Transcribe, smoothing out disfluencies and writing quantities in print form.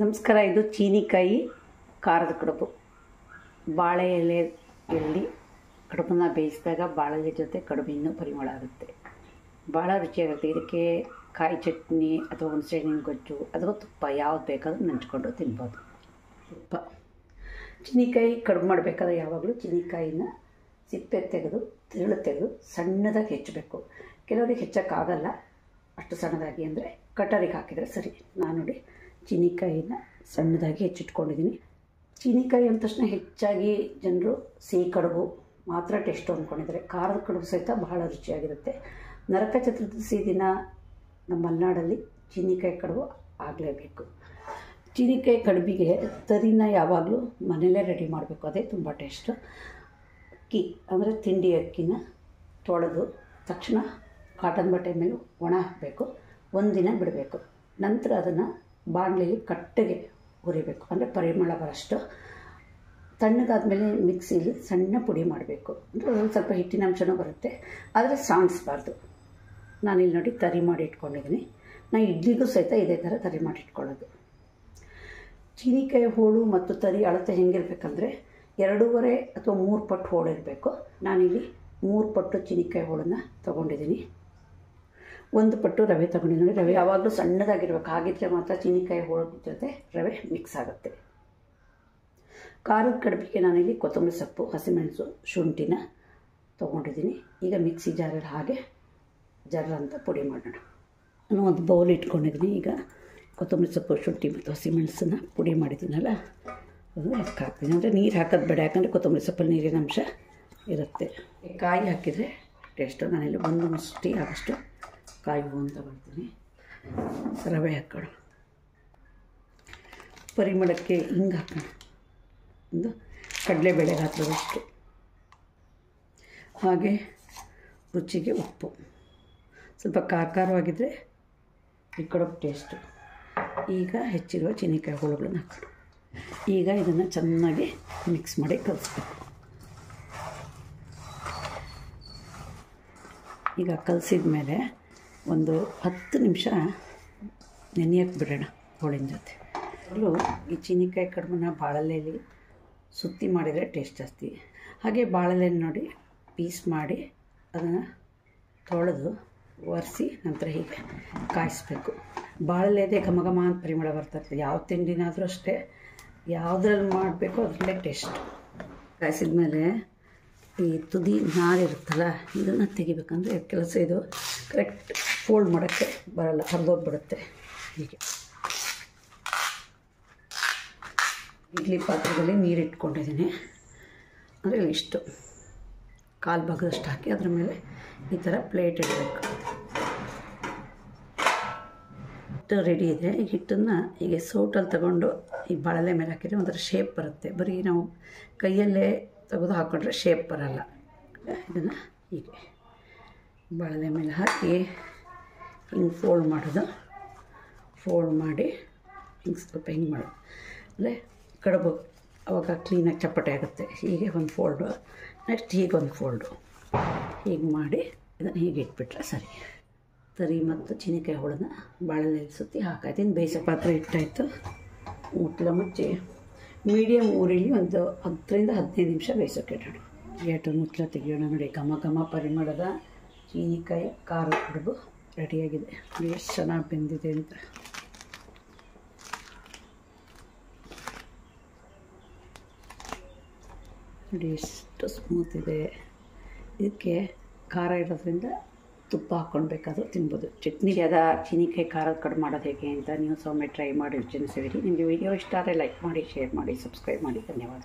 ನಮಸ್ಕಾರ. ಇದು ಚೀನಿಕಾಯಿ ಖಾರದ ಕಡುಬು. ಬಾಳೆ ಎಲೆಯಲ್ಲಿ ಕಡುಬನ್ನು ಬೇಯಿಸಿದಾಗ ಬಾಳೆ ಎಲೆ ಜೊತೆ ಕಡುಬು ಇನ್ನೂ ಪರಿಮಳ ಆಗುತ್ತೆ, ಭಾಳ ರುಚಿಯಾಗುತ್ತೆ. ಇದಕ್ಕೆ ಕಾಯಿ ಚಟ್ನಿ ಅಥವಾ ಹುಣಸೆಹಣ್ಣಿನ ಗೊಜ್ಜು ಅಥವಾ ತುಪ್ಪ ಯಾವ್ದು ಬೇಕಾದ್ರೂ ನೆಂಚ್ಕೊಂಡು ತಿನ್ಬೋದು. ತುಪ್ಪ ಚೀನಿಕಾಯಿ ಕಡುಬು ಮಾಡಬೇಕಾದ್ರೆ ಯಾವಾಗಲೂ ಚೀನಿಕಾಯಿನ ಸಿಪ್ಪೆ ತೆಗೆದು ತಿರುಳು ತೆಗೆದು ಸಣ್ಣದಾಗಿ ಹೆಚ್ಚಬೇಕು. ಕೆಲವರಿಗೆ ಹೆಚ್ಚೋಕ್ಕಾಗಲ್ಲ ಅಷ್ಟು ಸಣ್ಣದಾಗಿ, ಅಂದರೆ ಕಟರಿಗೆ ಹಾಕಿದರೆ ಸರಿ. ನಾನು ನೋಡಿ ಚೀನಿಕಾಯಿನ ಸಣ್ಣದಾಗಿ ಹೆಚ್ಚಿಟ್ಕೊಂಡಿದ್ದೀನಿ. ಚೀನಿಕಾಯಿ ಅಂದ ತಕ್ಷಣ ಹೆಚ್ಚಾಗಿ ಜನರು ಸಿಹಿ ಕಡುಬು ಮಾತ್ರ ಟೇಸ್ಟು ಅಂದ್ಕೊಂಡಿದ್ದಾರೆ. ಖಾರದ ಕಡುಬು ಸಹಿತ ಬಹಳ ರುಚಿಯಾಗಿರುತ್ತೆ. ನರಕ ಚತುರ್ದಶಿ ದಿನ ನಮ್ಮ ಮಲೆನಾಡಲ್ಲಿ ಚೀನಿಕಾಯಿ ಕಡುಬು ಆಗಲೇಬೇಕು. ಚೀನಿಕಾಯಿ ಕಡುಬಿಗೆ ತರಿನ ಯಾವಾಗಲೂ ಮನೆಯಲ್ಲೇ ರೆಡಿ ಮಾಡಬೇಕು, ಅದೇ ತುಂಬ ಟೇಸ್ಟು. ಅಕ್ಕಿ ಅಂದರೆ ತಿಂಡಿ ಅಕ್ಕಿನ ತೊಳೆದು ತಕ್ಷಣ ಕಾಟನ್ ಬಟ್ಟೆ ಮೇಲೆ ಒಣ ಹಾಕಬೇಕು, ಒಂದಿನ ಬಿಡಬೇಕು. ನಂತರ ಅದನ್ನು ಬಾಣಲೆಯಲ್ಲಿ ಕಟ್ಟಗೆ ಹುರಿಬೇಕು, ಅಂದರೆ ಪರಿಮಳ ಬರೋಷ್ಟು. ತಣ್ಣಗಾದ್ಮೇಲೆ ಮಿಕ್ಸಿಲಿ ಸಣ್ಣ ಪುಡಿ ಮಾಡಬೇಕು, ಅಂದರೆ ಒಂದು ಸ್ವಲ್ಪ ಹಿಟ್ಟಿನ ಅಂಶನೂ ಬರುತ್ತೆ, ಆದರೆ ಸಾಣಿಸ್ಬಾರ್ದು. ನಾನಿಲ್ಲಿ ನೋಡಿ ತರಿ ಮಾಡಿ ಇಟ್ಕೊಂಡಿದ್ದೀನಿ. ನಾನು ಇಡ್ಲಿಗೂ ಸಹಿತ ಇದೇ ಥರ ತರಿ ಮಾಡಿ ಇಟ್ಕೊಳ್ಳೋದು. ಚೀನಿಕಾಯಿ ಹೋಳು ಮತ್ತು ತರಿ ಅಳತೆ ಹೆಂಗಿರ್ಬೇಕಂದ್ರೆ 2.5 ಅಥವಾ 3 ಪಟ್ಟು ಹೋಳು ಇರಬೇಕು. ನಾನಿಲ್ಲಿ 3 ಪಟ್ಟು ಚೀನಿಕಾಯಿ ಹೋಳನ್ನು ತೊಗೊಂಡಿದ್ದೀನಿ. 1 ಪಟ್ಟು ರವೆ ತೊಗೊಂಡಿದ್ದೀನಿ. ರವೆ ಯಾವಾಗಲೂ ಸಣ್ಣದಾಗಿರ್ಬೇಕು, ಹಾಗಿದ್ರೆ ಮಾತ್ರ ಚೀನಿಕಾಯಿ ಹೋಳ ಜೊತೆ ರವೆ ಮಿಕ್ಸ್ ಆಗುತ್ತೆ. ಖಾರದ ಕಡುಬಿಗೆ ನಾನಿಲ್ಲಿ ಕೊತ್ತಂಬರಿ ಸೊಪ್ಪು, ಹಸಿಮೆಣಸು, ಶುಂಠಿನ ತೊಗೊಂಡಿದ್ದೀನಿ. ಈಗ ಮಿಕ್ಸಿ ಜಾರಲ್ಲಿ ಹಾಗೆ ಜರ್ರ ಅಂತ ಪುಡಿ ಮಾಡೋಣ. ನಾನು ಒಂದು ಬೌಲ್ ಇಟ್ಕೊಂಡಿದ್ದೀನಿ. ಈಗ ಕೊತ್ತಂಬರಿ ಸೊಪ್ಪು, ಶುಂಠಿ ಮತ್ತು ಹಸಿಮೆಣಸನ್ನ ಪುಡಿ ಮಾಡಿದ್ದೀನಲ್ಲ, ಅದನ್ನು ಅದಕ್ಕೆ ಹಾಕ್ತೀನಿ. ಅಂದರೆ ನೀರು ಹಾಕೋದು ಬೇಡ, ಯಾಕಂದರೆ ಕೊತ್ತಂಬರಿ ಸೊಪ್ಪಲ್ಲಿ ನೀರಿನ ಅಂಶ ಇರುತ್ತೆ. ಕಾಯಿ ಹಾಕಿದರೆ ಟೇಸ್ಟು. ನಾನಿಲ್ಲಿ 1 ಮುಷ್ಟಿ ಆಗೋಷ್ಟು ಕಾಯಿ ಹೂವನ್ನು ತಗೊಳ್ತೀನಿ. ರವೆ ಹಾಕೋಣ. ಪರಿಮಳಕ್ಕೆ ಹಿಂಗೆ ಹಾಕೋಣ, ಒಂದು ಕಡಲೆಬೇಳೆ ಹಾಕೋದಷ್ಟು. ಹಾಗೆ ರುಚಿಗೆ ಉಪ್ಪು. ಸ್ವಲ್ಪ ಖಾರವಾಗಿದ್ದರೆ ಈ ಕಡುಬು ಟೇಸ್ಟು. ಈಗ ಹೆಚ್ಚಿರುವ ಚೀನಿಕಾಯಿ ಹೋಳುಗಳನ್ನು ಹಾಕೋಣ. ಈಗ ಇದನ್ನು ಚೆನ್ನಾಗಿ ಮಿಕ್ಸ್ ಮಾಡಿ ಕಲಿಸ್ಬೇಕು. ಈಗ ಕಲಸಿದ ಮೇಲೆ ಒಂದು 10 ನಿಮಿಷ ನೆನೆಯಕ್ಕೆ ಬಿಡೋಣ ಹೋಳಿನ ಜೊತೆ. ಈ ಚೀನಿಕಾಯಿ ಕಡುಬನ್ನ ಬಾಳೆಲೆಯಲ್ಲಿ ಸುತ್ತಿ ಮಾಡಿದರೆ ಟೇಸ್ಟ್ ಜಾಸ್ತಿ. ಹಾಗೆ ಬಾಳೆಲೆ ನೋಡಿ ಪೀಸ್ ಮಾಡಿ ಅದನ್ನು ತೊಳೆದು ಒರೆಸಿ ನಂತರ ಹೀಗೆ ಕಾಯಿಸ್ಬೇಕು. ಬಾಳೆಲೆದೆ ಘಮ ಘಮ ಅಂತ ಪರಿಮಳ ಬರ್ತದೆ. ಯಾವ ತಿಂಡಿನಾದರೂ ಅಷ್ಟೇ, ಯಾವುದ್ರಲ್ಲಿ ಮಾಡಬೇಕು ಅದರಲ್ಲೇ ಟೇಸ್ಟ್. ಕಾಯಿಸಿದ ಮೇಲೆ ಈ ತುದಿ ನಾರಿರುತ್ತಲ್ಲ, ಇದನ್ನು ತೆಗಿಬೇಕಂದ್ರೆ ಕೆಲಸ ಇದು ಕರೆಕ್ಟ್ ಫೋಲ್ಡ್ ಮಾಡೋಕ್ಕೆ ಬರಲ್ಲ, ಹರಿದೋಗ್ಬಿಡುತ್ತೆ. ಹೀಗೆ ಇಡ್ಲಿ ಪಾತ್ರೆಯಲ್ಲಿ ನೀರು ಇಟ್ಕೊಂಡಿದ್ದೀನಿ. ಅಂದರೆ ಇಷ್ಟು ಕಾಲು ಭಾಗದಷ್ಟು ಹಾಕಿ ಅದ್ರ ಮೇಲೆ ಈ ಥರ ಪ್ಲೇಟ್ ಇಡಬೇಕು. ಹಿಟ್ಟು ರೆಡಿ ಇದೆ. ಈ ಹಿಟ್ಟನ್ನು ಹೀಗೆ ಸೌಟಲ್ಲಿ ತಗೊಂಡು ಈ ಬಾಳೆಲೆ ಮೇಲೆ ಹಾಕಿದರೆ ಒಂಥರ ಶೇಪ್ ಬರುತ್ತೆ. ಬರೀ ನಾವು ಕೈಯಲ್ಲೇ ತೆಗೆದು ಹಾಕ್ಕೊಂಡ್ರೆ ಶೇಪ್ ಬರಲ್ಲ. ಇದನ್ನು ಹೀಗೆ ಬಾಳೆಲೆ ಮೇಲೆ ಹಾಕಿ ಹಿಂಗೆ ಫೋಲ್ಡ್ ಮಾಡೋದು. ಫೋಲ್ಡ್ ಮಾಡಿ ಹಿಂಗೆ ಸ್ವಲ್ಪ ಹಿಂಗೆ ಮಾಡೋದು, ಅಂದರೆ ಕಡುಬು ಅವಾಗ ಕ್ಲೀನಾಗಿ ಚಪ್ಪಟೆ ಆಗುತ್ತೆ. ಹೀಗೆ ಒಂದು ಫೋಲ್ಡು, ನೆಕ್ಸ್ಟ್ ಹೀಗೆ ಒಂದು ಫೋಲ್ಡು, ಹೀಗೆ ಮಾಡಿ ಇದನ್ನು ಹೀಗೆ ಇಟ್ಬಿಟ್ರೆ ಸರಿ. ತರಿ ಮತ್ತು ಚೀನಿಕಾಯಿ ಹೋಳನ್ನ ಬಾಳೆಲೆಯಲ್ಲಿ ಸುತ್ತಿ ಹಾಕಾಯ್ತು. ಇನ್ನು ಬೇಯಿಸೋ ಪಾತ್ರೆ ಇಟ್ಟಾಯಿತು. ಮುಟ್ಲ ಮುಚ್ಚಿ ಮೀಡಿಯಮ್ ಊರಲ್ಲಿ ಒಂದು 10ರಿಂದ 15 ನಿಮಿಷ ಬೇಯಿಸೋಕೆ ಇಡೋಣ. ಏಟು ಮುಟ್ಲ ತೆಗಿಯೋಣ. ನೋಡಿ ಘಮ ಘಮ ಪರಿಮಳದ ಚೀನಿಕಾಯಿ ಖಾರದ ಕಡುಬು ರೆಡಿಯಾಗಿದೆ. ಎಷ್ಟು ಚೆನ್ನಾಗಿ ಬೆಂದಿದೆ ಅಂತ. ನೋಡಿ ಎಷ್ಟು ಸ್ಮೂತ್ ಇದೆ. ಇದಕ್ಕೆ ಖಾರ ಇರೋದ್ರಿಂದ ತುಪ್ಪ ಹಾಕ್ಕೊಳ್ಬೇಕಾದ್ರೂ ತಿನ್ಬೋದು. ಚಟ್ನಿಯಾದ ಚೀನಿಕಾಯಿ ಖಾರದ ಕಡುಬು ಮಾಡೋದು ಹೇಗೆ ಅಂತ ನೀವು ಸೊಮ್ಮೆ ಟ್ರೈ ಮಾಡಿ ರುಚಿನ ಸೇರಿ. ನಿಮಗೆ ವಿಡಿಯೋ ಇಷ್ಟ ಆದರೆ ಲೈಕ್ ಮಾಡಿ, ಶೇರ್ ಮಾಡಿ, ಸಬ್ಸ್ಕ್ರೈಬ್ ಮಾಡಿ. ಧನ್ಯವಾದ.